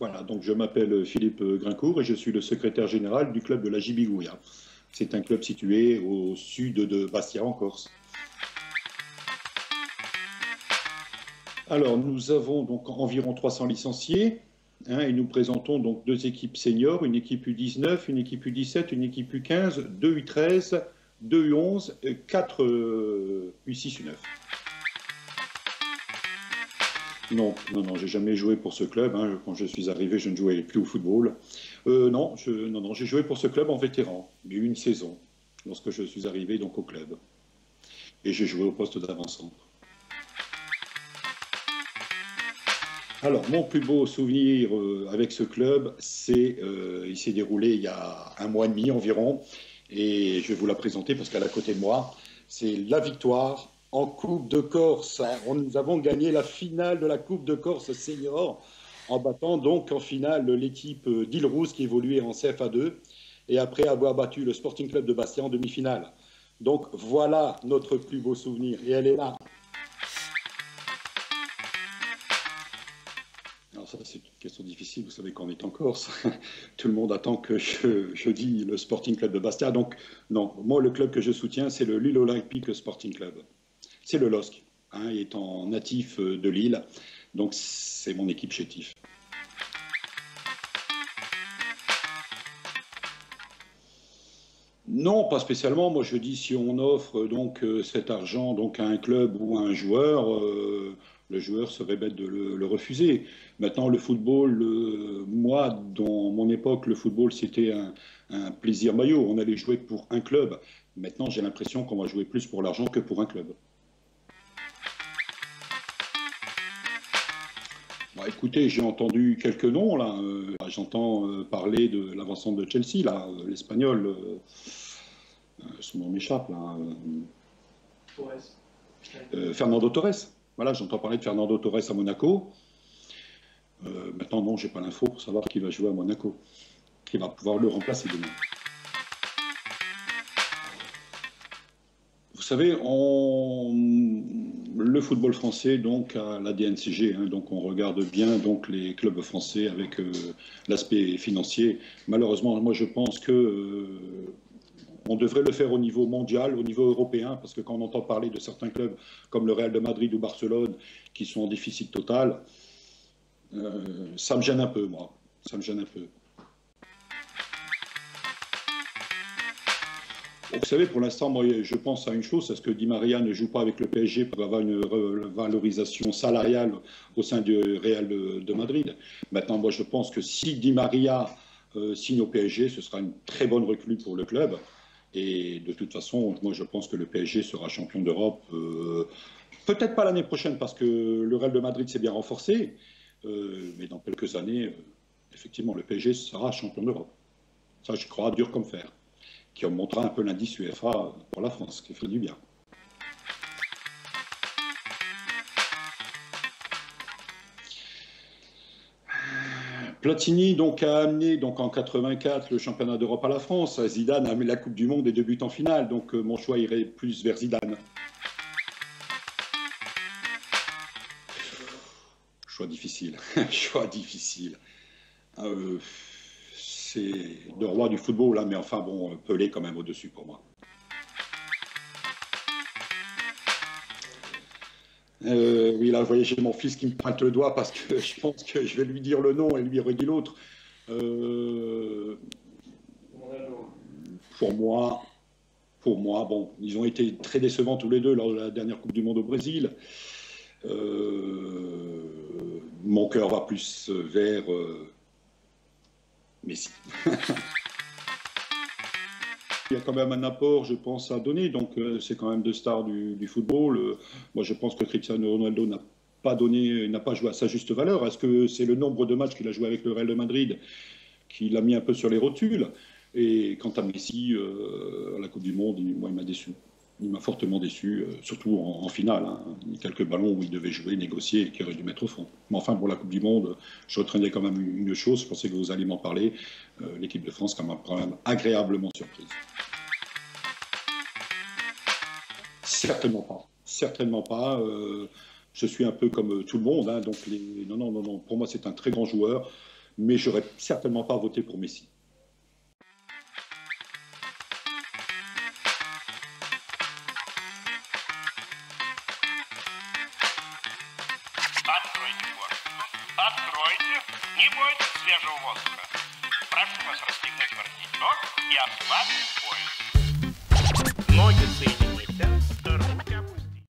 Voilà, donc je m'appelle Philippe Grincourt et je suis le secrétaire général du club de la Gibigouia. C'est un club situé au sud de Bastia en Corse. Alors, nous avons donc environ 300 licenciés et nous présentons donc deux équipes seniors, une équipe U19, une équipe U17, une équipe U15, deux U13, deux U11, quatre U6, U9. Non, non, non, j'ai jamais joué pour ce club. Quand je suis arrivé, je ne jouais plus au football. Non, j'ai joué pour ce club en vétéran, mais une saison, lorsque je suis arrivé donc au club. Et j'ai joué au poste d'avant-centre. Alors, mon plus beau souvenir avec ce club, il s'est déroulé il y a un mois et demi environ, et je vais vous la présenter parce qu'elle est à côté de moi. C'est la victoire en Coupe de Corse. Nous avons gagné la finale de la Coupe de Corse senior en battant donc en finale l'équipe d'Île-Rousse qui évoluait en CFA2 et après avoir battu le Sporting Club de Bastia en demi-finale. Donc voilà notre plus beau souvenir et elle est là. Alors ça, c'est une question difficile, vous savez qu'on est en Corse. Tout le monde attend que je dise le Sporting Club de Bastia. Donc non, moi le club que je soutiens, c'est le Lille Olympique Sporting Club. C'est le LOSC, étant natif de Lille, donc c'est mon équipe chétive. Non, pas spécialement. Moi, je dis si on offre donc cet argent donc à un club ou à un joueur, le joueur serait bête de le refuser. Maintenant, le football, moi, dans mon époque, le football c'était un plaisir maillot. On allait jouer pour un club. Maintenant, j'ai l'impression qu'on va jouer plus pour l'argent que pour un club. Bah, écoutez, j'ai entendu quelques noms là. J'entends parler de l'avancante de Chelsea là, l'Espagnol. Son nom m'échappe là. Fernando Torres. Voilà, j'entends parler de Fernando Torres à Monaco. Maintenant, non, j'ai pas l'info pour savoir qui va jouer à Monaco, qui va pouvoir le remplacer demain. Vous savez, le football français donc a la DNCG, donc on regarde bien donc les clubs français avec l'aspect financier. Malheureusement, moi je pense que on devrait le faire au niveau mondial, au niveau européen, parce que quand on entend parler de certains clubs comme le Real de Madrid ou Barcelone qui sont en déficit total, ça me gêne un peu, moi. Ça me gêne un peu. Vous savez, pour l'instant, moi, je pense à une chose, c'est que Di Maria ne joue pas avec le PSG pour avoir une valorisation salariale au sein du Real de Madrid. Maintenant, moi, je pense que si Di Maria signe au PSG, ce sera une très bonne recrue pour le club. Et de toute façon, moi, je pense que le PSG sera champion d'Europe. Peut-être pas l'année prochaine, parce que le Real de Madrid s'est bien renforcé. Mais dans quelques années, effectivement, le PSG sera champion d'Europe. Ça, je crois, dur comme fer, qui remontera un peu l'indice UEFA pour la France, qui fait du bien. Platini donc, a amené donc, en 84 le championnat d'Europe à la France. Zidane a amené la Coupe du Monde et deux buts en finale. Donc mon choix irait plus vers Zidane. Choix difficile. Choix difficile. C'est le roi du football, là, mais enfin bon, Pelé quand même au-dessus pour moi. Oui, là, vous voyez, j'ai mon fils qui me pointe le doigt parce que je pense que je vais lui dire le nom et lui redire l'autre. Pour moi, bon, ils ont été très décevants tous les deux lors de la dernière Coupe du Monde au Brésil. Mon cœur va plus vers Messi. Il y a quand même un apport, je pense, à donner. Donc, c'est quand même deux stars du football. Moi, je pense que Cristiano Ronaldo n'a pas joué à sa juste valeur. Est-ce que c'est le nombre de matchs qu'il a joué avec le Real de Madrid qui l'a mis un peu sur les rotules? Et quant à Messi, à la Coupe du Monde, moi, il m'a déçu. Il m'a fortement déçu, surtout en finale. Il y a quelques ballons où il devait jouer, négocier et qu'il aurait dû mettre au fond. Mais enfin, pour la Coupe du Monde, je retenais quand même une chose. Je pensais que vous alliez m'en parler. L'équipe de France, quand même agréablement surprise. Certainement pas. Certainement pas. Je suis un peu comme tout le monde. Donc non. Pour moi, c'est un très grand joueur. mais j'aurais certainement pas voté pour Messi. Откройте форточку. Откройте. Не бойтесь свежего воздуха. Прошу вас расстегнуть воротничок и ослабить пояс.